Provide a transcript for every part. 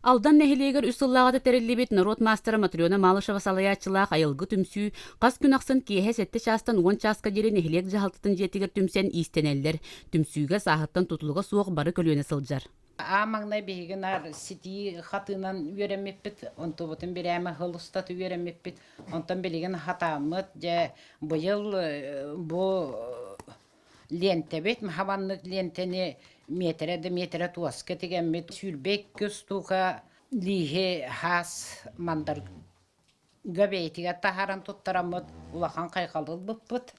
Алдан нәхилегер үсыллағаты тәреллебет народ мастера Матрёна Малышева салаячылақ айылғы түмсүү, қас күн ақсын кейе сәтті частан 10 часка жері нәхилег жағалтытын жетігер түмсен истенеллер. Түмсүүге сағыттан тұтылыға суық бары көлуені сылжар. Амаңнай бейгін ар сети хатынан үйеремеппет, онты бұтын берәмі ғылыстаты үйеремеппет, онтан белеген хатамыт, жа бұйыл бұ лентебет, махабанлык лентені метре туаска тегенмет, сүлбек көз туға лихе хас мандар göbeğitiga taharan tuttaramıt, ulakan kaykalıl bıppıt.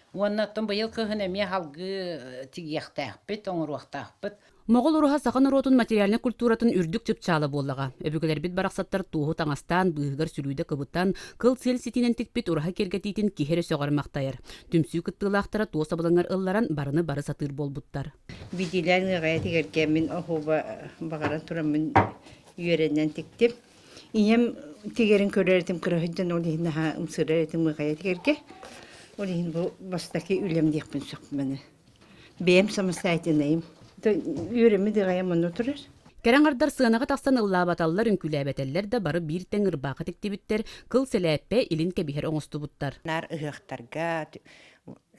Ondan бұйыл кыгын эме халгы тигияқтақпыт, оңыруақтақпыт. Моғол уруха сақын уротун материальны культуратын үрдік чыпчалы боллаға. Өбігілер бит барақсаттар туғы таңастан, бұйығыр сүрүйді кыбыттан, кыл сел сетинен тікпет ураха кергетейтін кехері соғармақтайыр. Түмсүү кыттылақтара туы сабылыңар ылларан барыны бары сатыр болбуттар. Бидилерін ғая тегерге мен оғуба бағаран тұрамын үйереннен тіктім. Инем тегерін көреретім кірахыджан олығын аға ұмсырыретім ғая тегерге. Олығын бұл бастаки үлем дейкпін соқпын. Бейім самастайтынайым. Үйремі де ғая мұны тұрар. Кәрәңардар сığınaға тақсан ылла баталлар үнкүләбәтәлләр да бары бір тәңір бақы тектебіттер, кыл селәппе илин кәбихер оңысты бұттар. Нар ұғықтарға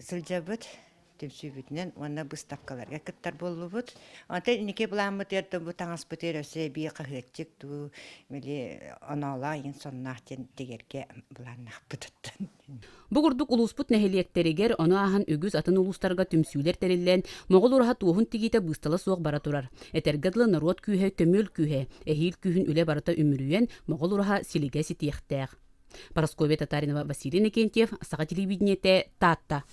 сылжабыт, түмсүйбітінен, онна бұстапқаларға кіттар болу бұд. Онта неке бұламыт ерді бұ таңас бұтер өсе бей қағытчик ду, мөлі онала ең соннақтен дегерге бұланнақ бұдыттын. Бұғырдық улуспут нәхелиектерігер оны ахан үгіз атын улустарға түмсүйлер тәреллен, моғол ұраға туғын тегейті бұстала суық бара тұрар. Әтергадлы народ күйе, көмөл күйе, әхил күйін үле барата үмірүйен моғол ұраға силиге сетияқтәғ. Парасковия Татаринова, Василий Никентьев, Саға телевидениете, Татта.